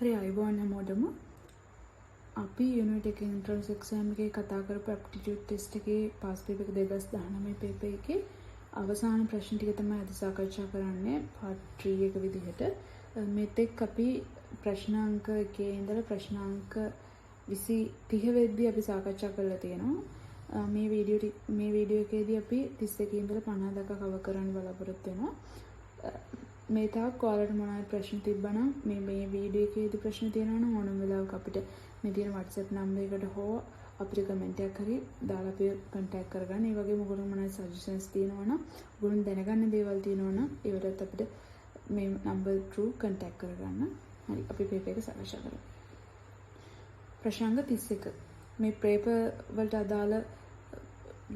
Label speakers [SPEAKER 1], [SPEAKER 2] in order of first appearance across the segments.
[SPEAKER 1] හරි අයබෝන් හැමෝටම අපි යුනිට් එකේ එන්ට්‍රන්ස් එක්සෑම් එකේ කතා කරපු ඇප්ටිටියුඩ් ටෙස්ට් එකේ පාස් පේපර් එක 2019 පේපර් එකේ අවසාන ප්‍රශ්න ටික තමයි අද සාකච්ඡා කරන්නේ පාර්ට් 3 එක විදිහට. මෙතෙක් අපි ප්‍රශ්න අංක 1 ඉඳලා ප්‍රශ්න අංක 30 වෙද්දී අපි සාකච්ඡා කරලා තියෙනවා. මේ වීඩියෝ එකේදී අපි 31 ඉඳලා 50 දක්වා කවර් කරන්න බලාපොරොත්තු වෙනවා. මේ තාක් ඔයාලට මොනවද ප්‍රශ්න තිබ්බනම් මේ වීඩියෝ එකේදී ප්‍රශ්න තියෙනවා නම් ඕනම වෙලාවක අපිට මේ තියෙන WhatsApp නම්බර් එකට හෝ අපිට කමෙන්ට් එකක් හරි දාලා අපි කන්ටැක්ට් කරගන්න. ඒ වගේම ඔයගොල්ලෝ මොනවද සජෙෂන්ස් තියෙනවා නම් ඔයගොල්ලෝ දැනගන්න දේවල් තියෙනවා නම් ඒවටත් අපිට මේ නම්බර් through කන්ටැක්ට් කරගන්න. හරි අපි පේපර් එක සාකච්ඡා කරමු. ප්‍රශ්න අංක 31. මේ පේපර් වලට අදාළ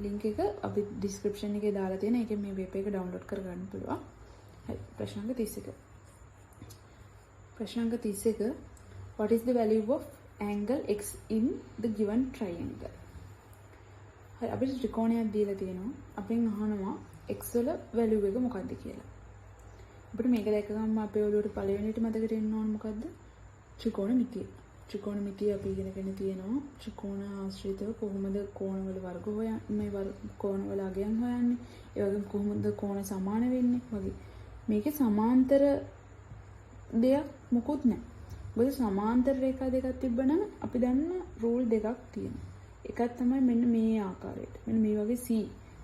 [SPEAKER 1] ලින්ක් එක අපි ඩිස්ක්‍රිප්ෂන් එකේ දාලා තියෙනවා. ඒකෙන් මේ පේපර් එක ඩවුන්ලෝඩ් කරගන්න පුළුවන්. හරි ප්‍රශ්න අංක 31. ප්‍රශ්න අංක 31. What is the value of angle x in the given triangle? හරි අපිට ත්‍රිකෝණයක් දීලා තියෙනවා. අපෙන් අහනවා x වල value එක මොකක්ද කියලා. අපිට මේක දැක්ක ගමන් අපේ ඔළුවට පළවෙනිට මතකට එන්න ඕන මොකද්ද? ත්‍රිකෝණමිතිය. ත්‍රිකෝණමිතිය අපි ඉගෙනගෙන තියෙනවා. ත්‍රිකෝණ ආශ්‍රිතව කොහොමද කෝණවල වර්ග හොයන්නේ? මේ කෝණවල අගයන් හොයන්නේ? ඒ වගේම කොහොමද කෝණ සමාන වෙන්නේ? වගේ. මේකේ සමාන්තර දෙයක් මොකුත් නැහැ. මොකද සමාන්තර රේඛා දෙකක් තිබ්බනම් අපි දන්න රූල් දෙකක් තියෙනවා. එකක් තමයි මෙන්න මේ ආකාරයට. මෙන්න මේ වගේ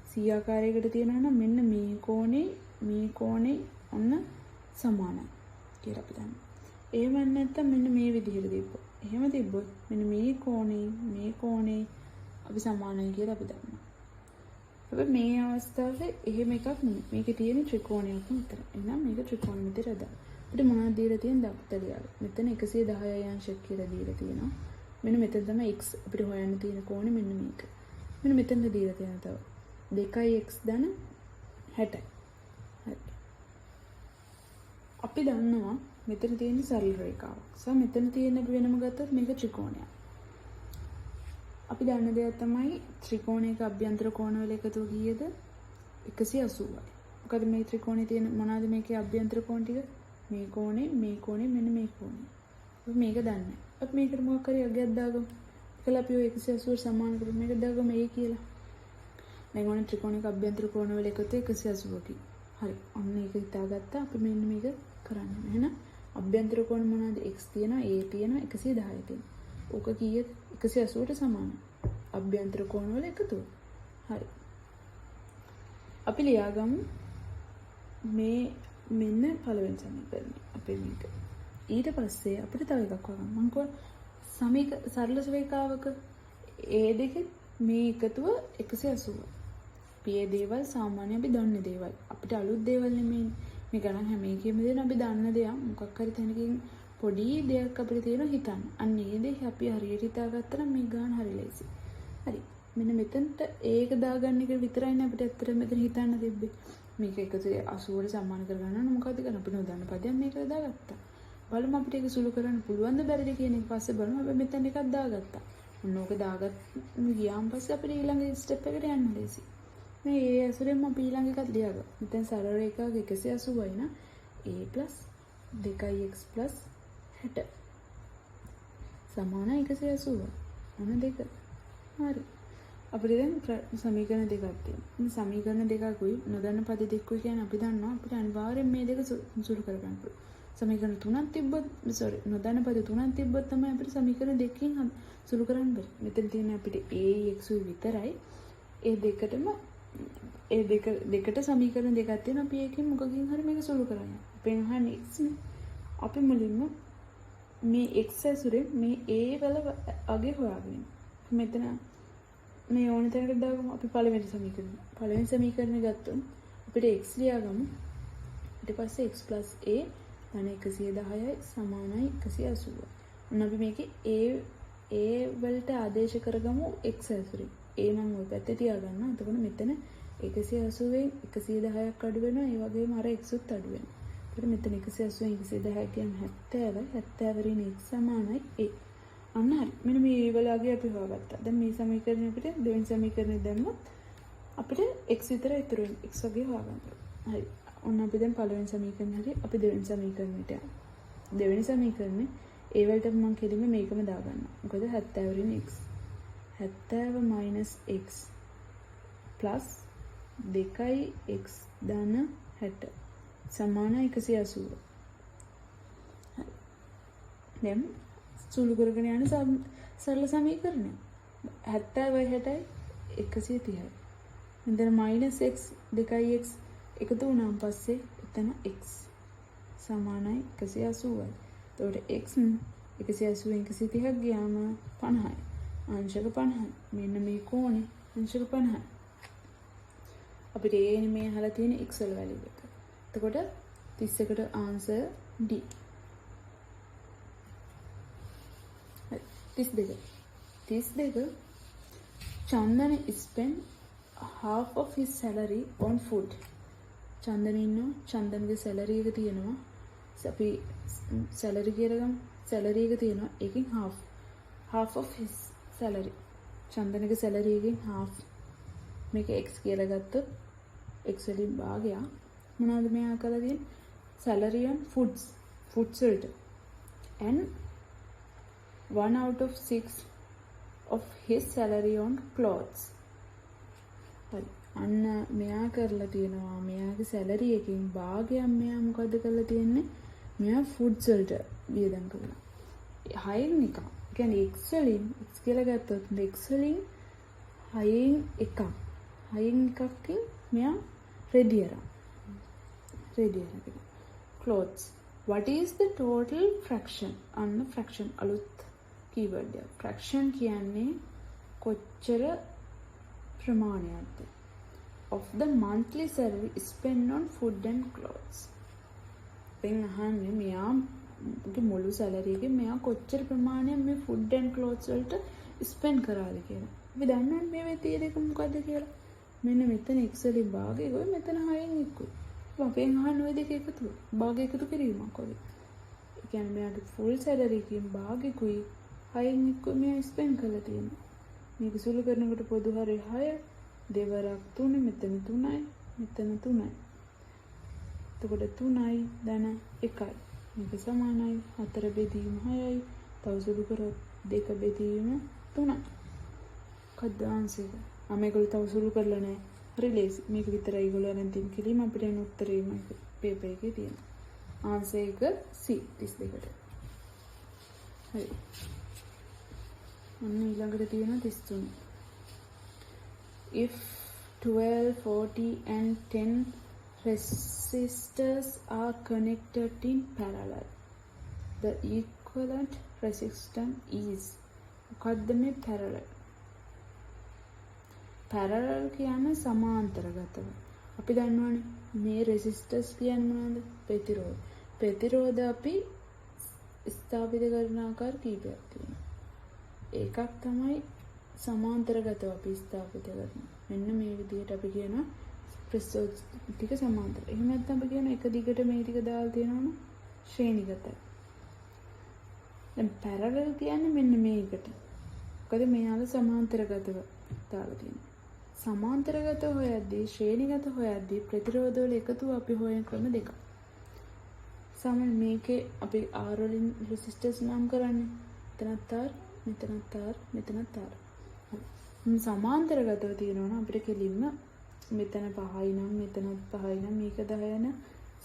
[SPEAKER 1] C ආකාරයකට තියෙනවා නම් මෙන්න මේ කෝණේ ඔන්න සමානයි කියලා අපි දන්නවා. එහෙම නැත්නම් මෙන්න මේ විදිහට තිබ්බොත්. එහෙම තිබ්බොත් මෙන්න මේ කෝණේ අපි සමානයි කියලා අපි දන්නවා. හැබැයි මේ අවස්ථාවේ එහෙම එකක් නෙමෙයි. මේකේ තියෙන ත්‍රිකෝණයක් විතරයි. එහෙනම් මේක ත්‍රිකෝණමිතියට අදාළ. අපිට මොනවද දීලා තියෙන දප්තලියාව. මෙතන 110 අංශයක් කියලා දීලා තියෙනවා. මෙන්න මෙතන තමයි x අපිට හොයන්න තියෙන කෝණය මෙන්න මේක. මෙන්න මෙතන දීලා තියෙන තව 2x ධන 60යි. හරි. අපි දන්නවා මෙතන තියෙන සරල රේඛාවක්. මෙතන තියෙන අපි වෙනම ගත්තොත් මේක ත්‍රිකෝණයක්. අපි දන්න දෙයක් තමයි ත්‍රිකෝණයක අභ්‍යන්තර කෝණවල එකතුව කීයද? 180යි. මොකද මේ ත්‍රිකෝණේ තියෙන මොනවාද මේකේ අභ්‍යන්තර කෝණ ටික? මේ කෝණේ මෙන්න මේ කෝණේ. අපි මේක දන්නේ. අපි මේකට මොකක් හරි අගයක් දාගමු. ඒකල අපි ඔය 180 සමාන කරමු. මේක දාගමු A කියලා. දැන් ඕනේ ත්‍රිකෝණයක අභ්‍යන්තර කෝණවල එකතුව 180කි. හරි. අන්න ඒක හිතාගත්තා. අපි මෙන්න මේක කරන්න. එහෙනම් අභ්‍යන්තර කෝණ මොනවාද? x තියෙනවා, a තියෙනවා, 110 තියෙනවා. ඕක කීයද? 180ට සමානයි. අභ්‍යන්තර කෝණවල එකතුව. හරි. අපි ලියාගමු මේ මෙන්න පළවෙනි සමීකරණය. අපේ මේක. ඊට පස්සේ අපිට තව එකක් වගන්න. මම කොහොම සරල රේඛාවක a දෙක මේ එකතුව 180. මේ දේවල් සාමාන්‍ය අපි දන්න දේවල්. අපිට අලුත් දේවල් නෙමෙයි. මේ ගණන් හැම එකෙම දෙන අපි දන්න දෙයක්. මොකක් හරි තැනකින් පොඩි දෙයක් අපිට තියෙනවා හිතන්න. අන්න ඒ දේ අපි හරියට හිතාගත්තා නම් මේ ගාන හරි ලේසි. හරි. මෙන්න මෙතනට ඒක දාගන්න එක විතරයිනේ අපිට ඇත්තට මෙතන හිතන්න තිබ්බේ. මේක එකතු 80ට සමාන කරගන්න නම් මොකද කරන්න අපි නොදන්න පදයක් මේක දාගත්තා. බලමු අපිට ඒක සුළු කරන්න පුළුවන්ද බැරිද කියන එක පස්සේ බලමු. අපි මෙතන එකක් දාගත්තා. ඔන්න ඕක දාගත්ත ගියාන් පස්සේ අපිට ඊළඟ ස්ටෙප් එකට යන්න ලේසි. මේ ඒ ඇසුරෙන්ම අපි ඊළඟ එකක් ලියාගමු. මෙතන සරල රේඛාවක 180යි නා a 2x 60 සමාන 180. මොන දෙක? හරි. අපිට දැන් සමීකරණ දෙකක් තියෙනවා. මේ සමීකරණ දෙකකුයි නොදන්න පද දෙකකුයි කියන්නේ අපි දන්නවා අපිට අනිවාර්යෙන් මේ දෙක සුළු කරගන්න පුළුවන්. සමීකරණ තුනක් තිබ්බොත් නොදන්න පද තුනක් තිබ්බොත් තමයි අපිට සමීකරණ දෙකකින් සුළු කරන්න බැරි. මෙතන තියෙන අපිට a x විතරයි. ඒ දෙකටම දෙකට සමීකරණ දෙකක් තියෙනවා. අපි එකකින් මොකකින් හරි මේක සුළු කරගන්න. අපෙන් අහන්නේ x නේ. අපි මුලින්ම මේ x ඇසුරෙන් මේ a වල අගය හොයාගන්න. මෙතන මේ ඕන තැනකට දාගමු. අපි පළවෙනි සමීකරණය ගත්තොත් අපිට x ලියාගමු. ඊට පස්සේ x a ධන 110යි සමානයි 180. ඔන්න අපි මේකේ a වලට ආදේශ කරගමු x ඇසුරෙන්. a නම් ඔය පැත්තේ තියාගන්න. එතකොට මෙතන 180ෙන් 110ක් අඩු වෙනවා. ඒ වගේම අර x උත් අඩු වෙනවා. එතකොට මෙතන 180ෙන් 110 කියන්නේ 70 වරින් x සමානයි a. අන්න හරි. මෙන්න මේ වලගේ අපි හොයාගත්තා. දැන් මේ සමීකරණය අපිට දෙවෙනි සමීකරණය දැම්මොත් අපිට x විතර ඉතුරු වෙන x වගේ හොයාගන්න. හරි. ඔන්න අපි දැන් පළවෙනි සමීකරණය හරි අපි දෙවෙනි සමීකරණයට යමු. දෙවෙනි සමීකරණය ඒ වලට මම කෙලින්ම මේකම දාගන්නවා. මොකද 70 රින් x 70 minus x plus 2x ධන 60 සමාන 180. දැන් සුළු කරගෙන යන සරල සමීකරණය 70 60යි 130යි. මෙතන minus x 2x එකතු වුණාන් පස්සේ එතන x සමානයි 180යි. එතකොට x 180 130ක් ගියාම 50යි. අංශක 50යි. මෙන්න මේ කෝණේ අංශක 50යි. අපිට ඒනේ මේ අහලා තියෙන x වල වැලියු එක. එතකොට 31ට answer D. 32 Chandan spent half of his salary on food. Chandana ඉන්නවා. චන්දන්ගේ සැලරි එක තියෙනවා. අපි සැලරි කියලා ගමු. සැලරි එක තියෙනවා. ඒකෙන් half of his salary. චන්දනගේ සැලරි එකෙන් half. මේක x කියලා ගත්තොත් x වලින් භාගයක්. මොනවද මෙයා කරලා තියෙන්නේ? salary on foods වලට. and 1 out of 6 of his salary on clothes. හරි. අන්න මෙයා කරලා තියෙනවා මෙයාගේ සැලරි එකකින් භාගයක් මෙයා මොකද්ද කරලා තියෙන්නේ? මෙයා ෆුඩ්ස් වලට වියදම් කරනවා. 6න් එක. ඒ කියන්නේ x වලින් x කියලා ගත්තොත් x වලින් 6න් එකක්. 6න් එකකින් මෙයා රෙදි අරන්. clothes. What is the total fraction? අන්න fraction අලුත් keyword එක. fraction කියන්නේ කොච්චර ප්‍රමාණයක්ද? of the monthly salary spent on food and clothes. දැන් අහන්නේ මෙයාගේ මුළු සැලරි එකේ මෙයා කොච්චර ප්‍රමාණයක් මේ food and clothes වලට spend කරාද කියලා. අපි දන්නවනේ මේ වෙතිය දෙක මොකද්ද කියලා. මෙන්න මෙතන x වලින් භාගයකුයි මෙතන 6න් එකකුයි. අපෙන් අහන්නේ ওই දෙක එකතු. භාගය එකතු කිරීමක් වගේ. ඒ කියන්නේ මෙයාගේ full salary එකකින් භාගයකුයි 6න් එකකුයි මෙයා spend කරලා තියෙනවා. මේක සුළු කරනකොට පොදු හරය 6 දෙවරක් 3 මෙතන 3යි මෙතන 3යි. එතකොට 3යි ධන 1යි. මේක සමානයි 4 බෙදීම 6යි. තව සුළු කරොත් 2 බෙදීම 3යි. කද්ද ආන්සර් එක? මේගොල්ලෝ තව සුළු කරලා නැහැ. හරි ලේසි. මේක විතරයි ඒගොල්ලෝ අරන් තියෙන කිරීම අපිට එන උත්තරේ මේක පේපර් එකේ තියෙනවා. ආන්සර් එක C 32ට. හරි. අන්න ඊළඟට තියෙනවා 33. If 12, 40 and 10 resistors are connected in parallel, the equivalent resistance is. මොකද්ද මේ parallel? parallel කියන්නේ සමාන්තරගතව. අපි දන්නවනේ මේ resistors කියන්නේ මොනවද? ප්‍රතිරෝධ. ප්‍රතිරෝධ අපි ස්ථාපිත කරන ආකාර කීපයක් තියෙනවා. එකක් තමයි සමාන්තරගතව අපි ස්ථාපිත කරනවා. මෙන්න මේ විදිහට අපි කියනවා ප්‍රතිරෝධ ටික සමාන්තර. එහෙම නැත්නම් අපි කියන එක දිගට මේ ටික දාලා තියෙනවනම් ශ්‍රේණිගතයි. දැන් parallel කියන්නේ මෙන්න මේකට. මොකද මෙයාලා සමාන්තරගතව දාලා තියෙනවා. සමාන්තරගත හොයද්දී ශ්‍රේණිගත හොයද්දී ප්‍රතිරෝධ වල එකතුව අපි හොයන ක්‍රම දෙකක්. සාමාන්‍ය මේකේ අපි R වලින් resistors නම් කරන්නේ. මෙතනත් R මෙතනත් R මෙතනත් R. සමාන්තරගතව තියෙනවා අපිට කෙලින්ම මෙතන 5යි නම් මෙතනත් 5යි නම් මේක 10 නම්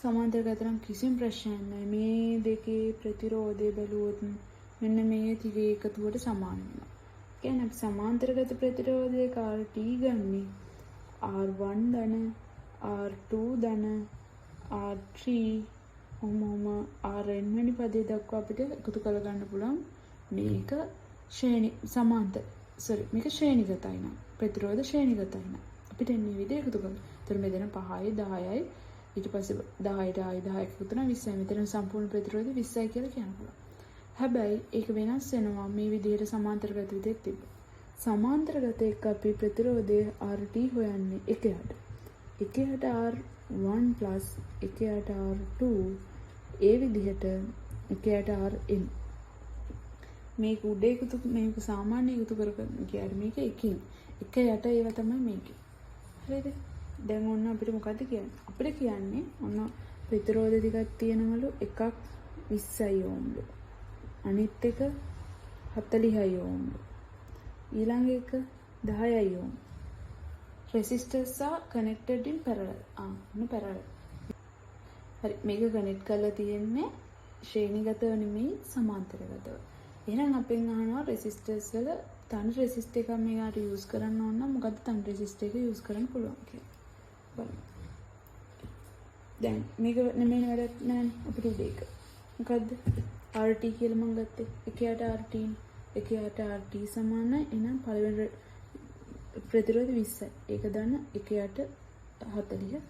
[SPEAKER 1] සමාන්තරගත නම් කිසිම ප්‍රශ්නයක් නැහැ. මේ දෙකේ ප්‍රතිරෝධය බැලුවොත් මෙන්න මේ ටිකේ එකතුවට සමාන වෙනවා. කියන්නේ අපි සමාන්තරගත ප්‍රතිරෝධයේ RT ගන්නේ R1 ධන R2 ධන R3 ඔහොම Rn වැනි පදේ දක්වා අපිට එකතු කර ගන්න පුළුවන්. මේක ශ්‍රේණි සමාන්තර මේක ශ්‍රේණිගතයි නම් ප්‍රතිරෝධ ශ්‍රේණිගතයි නම් අපිට මේ විදිහට එකතු කරලා. ඒතර මෙතන 5යි 10යි ඊට පස්සේ 10ට ආයි 10 එකතු කරන 20යි. මෙතන සම්පූර්ණ ප්‍රතිරෝධය 20යි කියලා කියන්න පුළුවන්. හැබැයි ඒක වෙනස් වෙනවා මේ විදිහට සමාන්තරගත විදිහට තිබ්බොත්. සමාන්තරගත එක්ක අපි ප්‍රතිරෝධය RT හොයන්නේ එකයට. එකයට R1 එකයට R2 ඒ විදිහට එකයට Rn. මේක උඩ එකතු මේක සාමාන්‍ය එකතු කරගෙන කියන්නේ මේක එකකින්. එක යට ඒවා තමයි මේක. හරිද? දැන් ඔන්න අපිට මොකද්ද කියන්නේ? අපිට කියන්නේ ඔන්න ප්‍රතිරෝධ ටිකක් තියෙනවලු එකක් 20යි ඕම්ලු. අනිත් එක 40යි ඕම්. ඊළඟ එක 10යි ඕම්. resistors are connected in parallel. parallel. හරි මේක කනෙක්ට් කරලා තියෙන්නේ ශ්‍රේණිගතව නෙමෙයි සමාන්තරගතව. එහෙනම් අපෙන් අහනවා රෙසිස්ටර්ස් වල තන රෙසිස්ටර් එකක් මේකට යූස් කරන්න ඕන නම් මොකද්ද තන රෙසිස්ටර් එක යූස් කරන්න පුළුවන් කියලා. බලමු. දැන් මේක නෙමෙයි වැඩක් නෑනේ අපිට උදේ එක. මොකද්ද? RT කියලා මම ගත්තේ. එකයට RT එකයට RT සමාන එහෙනම් පළවෙනි ප්‍රතිරෝධ 20යි. ඒක දාන එකයට 40.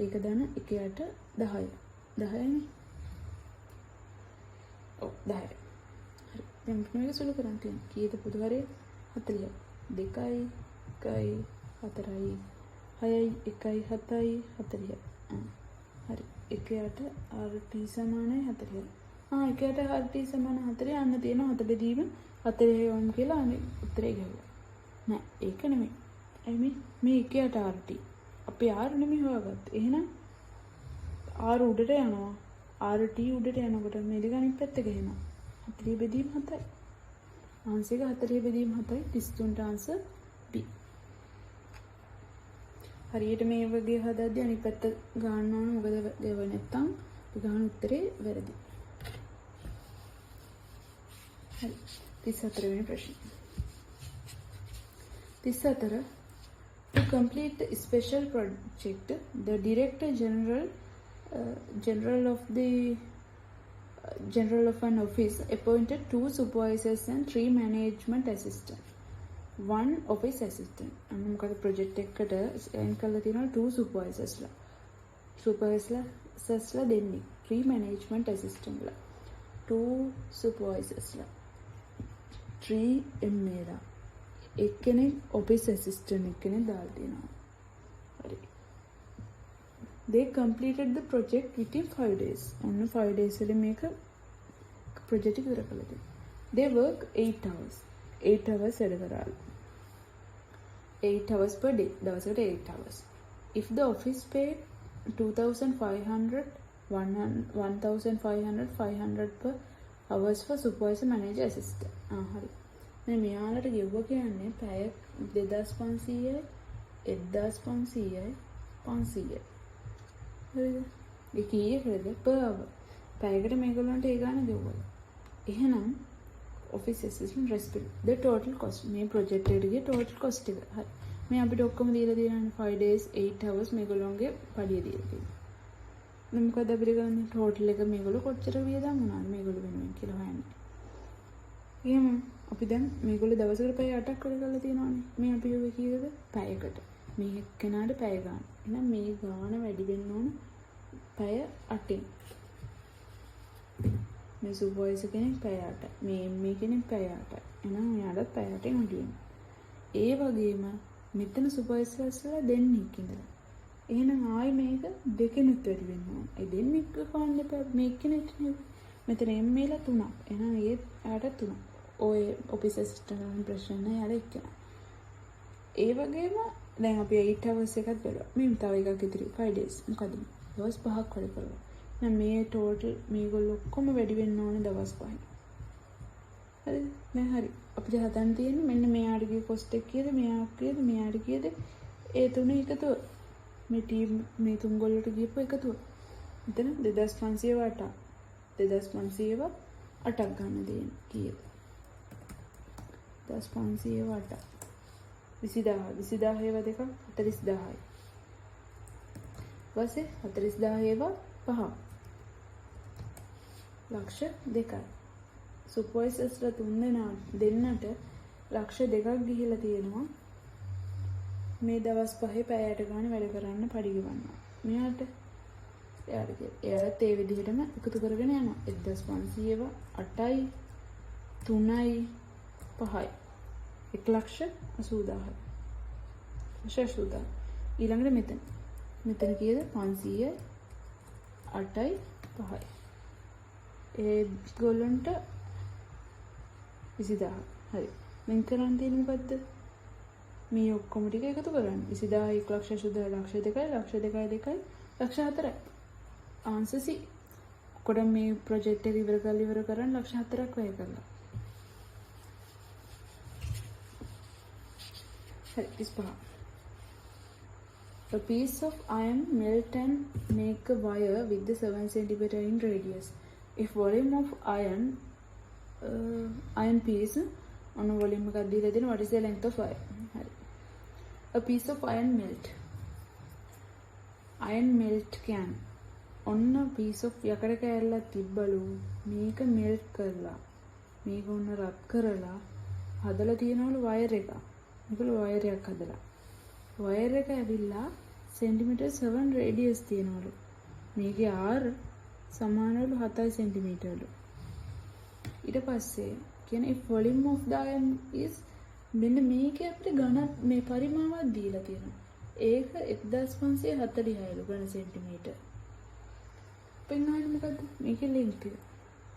[SPEAKER 1] ඒක දාන එකයට 10. 10නේ. ඔව් 10. හරි. දැන් මේක සුළු කරන් තියෙනවා. කීයද පොදු හරය? 40. 2යි 1යි 4යි 6යි 1යි 7යි 40. හරි. එකයට RT සමානයි 40. එකයට RT සමාන 40 අන්න තියෙනවා 4 බෙදීම 40 ඕම් කියලා අනේ උත්තරේ ගහුවා. නෑ ඒක නෙමෙයි. එයි මේ එකයට RT. අපි R නෙමෙයි හොයාගත්තේ. එහෙනම් R උඩට යනවා. RT උඩට යනකොට මේ දෙක අනිත් පැත්ත ගහනවා. 40 බෙදීම 7යි. ආන්සර් එක 40 බෙදීම 7යි 33ට ආන්සර් B. හරියට මේ වගේ හදද්දී අනිත් පැත්ත ගන්න ඕන මොකද දෙව නැත්තම් ගන්න උත්තරේ වැරදි. හරි 34 වෙනි ප්‍රශ්නේ. 34 To complete the special project, the Director General of an office appointed 2 supervisors and 3 management assistants. 1 office assistant. මොකද project එකකට assign කරලා තියෙනවා 2 supervisorsලා. supervisorsලා දෙන්නේ 3 management assistantලා. 2 supervisorsලා. 3 MAලා. එක්කෙනෙක් office assistant එක්කෙනෙක් දාලා තියෙනවා. හරි. They completed the project within 5 days. ඔන්න 5 days වලින් මේක project එක ඉවර කළා තියෙනවා. They work 8 hours. 8 hours වැඩ කරාලු. 8 hours per day. දවසකට 8 hours. If the office paid 2,500, 1,500, 500 per hours for supervisor, manager, assistant. හරි. මේ මෙයාලට ගෙව්ව කියන්නේ පැය 2500යි 1500යි 500යි. හරිද? ඒ කීයකද per hour? පැයකට මේගොල්ලන්ට ඒ ගාන ගෙව්වා. එහෙනම් office assistant respect the total cost මේ project එකට ගිය total cost එක. හරි. මේ අපිට ඔක්කොම දීලා තියෙනවා 5 days 8 hours මේගොල්ලන්ගේ පඩිය දීලා තියෙනවා. දැන් මොකද අපිට ගන්න total එක මේගොල්ලෝ කොච්චර වියදම් වුණාද මේගොල්ලෝ වෙනුවෙන් කියලා හොයන්නේ. එහෙනම් අපි දැන් මේගොල්ලෝ දවසකට පැය 8ක් වැඩ කරලා තියෙනවානේ. මේ අපි ඔය කීයද? පැයකට. මේ එක්කෙනාට පැය ගන්න. එහෙනම් මේ ගාන වැඩි වෙන්න ඕන පැය 8න්. මේ සුපර්වයිසර් කෙනෙක් පැය 8යි. මේ ME කෙනෙක් පැය 8යි. එහෙනම් එයාට පැය 8න් වැඩි වෙනවා. ඒ වගේම මෙතන සුපර්වයිසර්ස්ලා දෙන්නෙක් ඉඳලා. එහෙනම් ආයි මේක දෙකෙනුත් වැඩි වෙන්න ඕන. ඒ දෙන්නෙක් කවන්න එපා. මේ කෙනෙක් නෙවෙයි. මෙතන MAලා 3ක්. එහෙනම් එයාට 3ක්. ඔය office assistant ප්‍රශ්න යාල එක්කන. ඒ වගේම දැන් අපි 8 hours එකක් බලුවා. මේ තව එකක් ඉදිරි 5 days. මොකද? දවස් 5ක් වැඩ කරුවා. දැන් මේ total මේගොල්ලෝ ඔක්කොම වැඩි වෙන්න ඕනේ දවස් 5යි. හරිද? දැන් හරි. අපිට හදන්න තියෙන්නේ මෙන්න මෙයාට ගිය cost එක කීයද? මෙයාට කීයද? මෙයාට කීයද? ඒ තුන එකතුව. මේ team මේ තුන් ගොල්ලට ගියපු එකතුව. මෙතන 2500 8ක්. 2500 8ක් ගන්න දෙන්නේ කීයද? 2500 8ක්. 20000 ඒවා දෙකක් 40000යි. ඊපස්සේ 40000 ඒවා 5ක්. ලක්ෂ 2යි. සුපර්වයිසර්ස්ලා දෙන්නට ලක්ෂ 2ක් ගිහිලා තියෙනවා. මේ දවස් 5 පැයට ගන්න වැඩ කරන්න පඩි ගෙවනවා. මෙයාට එයාට ඒ විදිහටම එකතු කරගෙන යනවා. 1500 8යි 3යි 5යි 1,80,000. 80,000. ඊළඟට මෙතන කීයද? 500යි 8යි 5යි. ඒ ගොල්ලන්ට 20000. හරි. මෙන් කරන් තියෙන්නේ මොකද්ද? මේ ඔක්කොම ටික එකතු කරන්න. 20000 1,80,000 ලක්ෂ 2යි ලක්ෂ 2යි 2යි ලක්ෂ 4යි. Answer C. කොටම මේ ප්‍රොජෙක්ට් එක ඉවර කරන් ලක්ෂ 4ක් වැය කළා. හරි 35. A piece of iron melt and make a wire with the 7 cm in radius. If volume of iron piece on a volume එකක් දීලා දෙන what is the length of wire? හරි. A piece of iron melt. Iron melt can ඔන්න piece of යකඩ කෑල්ලක් තිබ්බලු මේක melt කරලා මේක ඔන්න රත් කරලා හදලා තියනවලු wire එකක්. මේකල wire එකක් හදලා වයර් එක ඇවිල්ලා සෙන්ටිමීටර් 7 රේඩියස් තියෙනවලු. මේකේ R සමානවලු 7 සෙන්ටිමීටර්ලු. ඊට පස්සේ කියන්නේ if volume of the iron is මෙන්න මේකේ අපිට ඝන මේ පරිමාවක් දීලා තියෙනවා. ඒක 1546ලු ඝන සෙන්ටිමීටර්. පෙන්වන්නේ මොකද්ද? මේකේ length එක.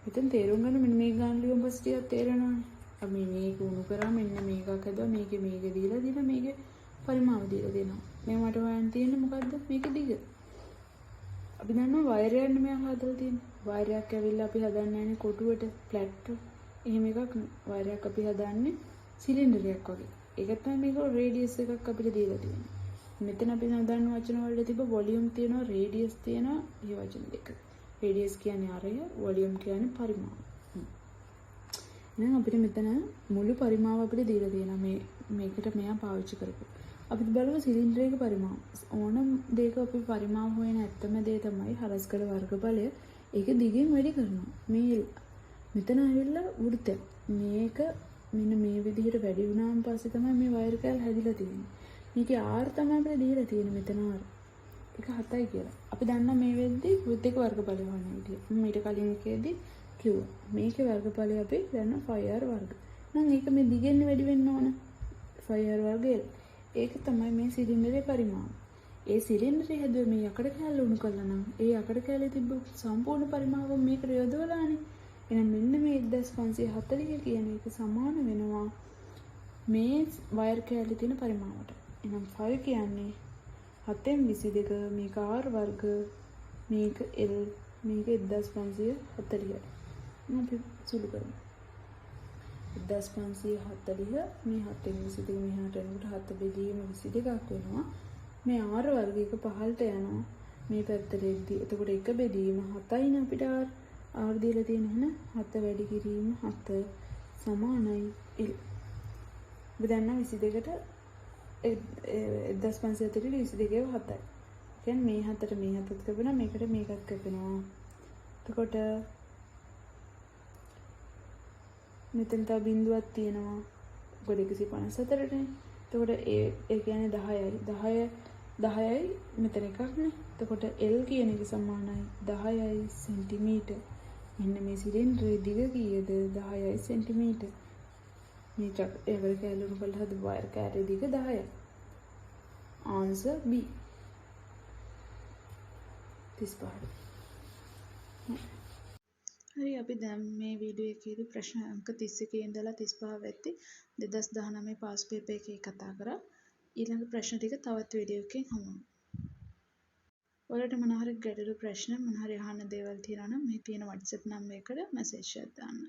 [SPEAKER 1] මෙතෙන් තේරුම් ගන්න මෙන්න මේ ගාන ලියුම් පස්සේ ටිකක් තේරෙනවානේ. අපි මේක උණු කරා මෙන්න මේකක් හදුවා මේක දීලා මේකේ පරිමාව දීලා දෙනවා. මේ මට හොයන්න තියෙන්නේ මොකද්ද? මේක දිග. අපි දන්නවා වයර් එකක් නෙමෙයි හදලා තියෙන්නේ. වයර් එකක් ඇවිල්ලා අපි හදන්නේ නැහැ කොටුවට ෆ්ලැට්. එහෙම එකක් වයර් එකක් අපි හදන්නේ සිලින්ඩර් එකක් වගේ. ඒක තමයි මේක රේඩියස් එකක් අපිට දීලා තියෙන්නේ. මෙතන අපි දන්න වචන වල තිබ්බ වොලියුම් තියෙනවා, රේඩියස් තියෙනවා, මේ වචන දෙක. රේඩියස් කියන්නේ ආරය, වොලියුම් කියන්නේ පරිමාව. දැන් අපිට මෙතන මුළු පරිමාව අපිට දීලා තියෙනවා මේකට මෙයා පාවිච්චි කරපු. අපි බලමු සිලින්ඩර් එකේ පරිමාව. ඕනම දෙයක අපි පරිමාව හොයන ඇත්තම දේ තමයි හරස්කඩ වර්ගඵලය. ඒක දිගින් වැඩි කරනවා. මේ මෙතන ඇවිල්ලා වෘත්තයක්. මේක මෙන්න මේ විදිහට වැඩි වුණාන් පස්සේ තමයි මේ වයර් කෑල්ල හැදිලා තියෙන්නේ. මේකේ R තමයි අපිට දීලා තියෙන්නේ මෙතන R. ඒක 7යි කියලා. අපි දන්නා මේ වෙද්දි වෘත්තයක වර්ගඵලය හොයන විදිය. මීට කලින් එකේදී කිව්වා. මේකේ වර්ගඵලය අපි දන්නා 5R වර්ග. නම් ඒක මේ දිගෙන් වැඩි වෙන්න ඕන. 5R වර්ගය. ඒක තමයි මේ සිලින්ඩරේ පරිමාව. ඒ සිලින්ඩරේ හැදුවේ මේ යකඩ කෑල්ල උණු කළා නම් ඒ යකඩ කෑල්ලේ තිබ්බ සම්පූර්ණ පරිමාව මේකට යොදවලානේ. එහෙනම් මෙන්න මේ 1540 කියන එක සමාන වෙනවා මේ වයර් කෑල්ලේ තියෙන පරිමාවට. එහෙනම් 5 කියන්නේ 7න් 22 මේක R වර්ග මේක L මේක 1540. අපි සුළු කරමු. 1540 මේ 7න් 22 මෙහාට එනකොට 7 බෙදීම 22ක් වෙනවා. මේ R වර්ගයක පහළට යනවා. මේ පැත්තට එද්දි. එතකොට එක බෙදීම 7යිනේ අපිට R දීලා තියෙන එහෙනම් 7 වැඩි කිරීම 7 සමානයි L. අපි දන්නා 22ට 1540 22 7යි. කියන්නේ මේ 7ට මේ 7ත් කැපෙනවා මේකට මේකත් කැපෙනවා. එතකොට මෙතන තව බිඳුවක් තියෙනවා. මොකද 154නේ. එතකොට ඒ කියන්නේ 10යි. 10යි මෙතන එකක් නේ. එතකොට L කියන එක සමානයි 10යි සෙන්ටිමීටර්. මෙන්න මේ සිලින්ඩරේ දිග කීයද? 10යි සෙන්ටිමීටර්. මේ එවර කැලුණු බලලා හද වයර් කෑල්ලේ දිග 10යි. Answer B. 35. හරි අපි දැන් මේ වීඩියෝ එකේදී ප්‍රශ්න අංක 31 ඉඳලා 35 වෙද්දී 2019 පාස් පේපර් එකේ කතා කරා. ඊළඟ ප්‍රශ්න ටික තවත් වීඩියෝ එකකින් හමුවෙමු. ඔයාලට මොන හරි ගැටලු ප්‍රශ්න මොන හරි අහන්න දේවල් තියෙනවා නම් මේ තියෙන WhatsApp නම්බර් එකට මැසේජ් එකක් දාන්න.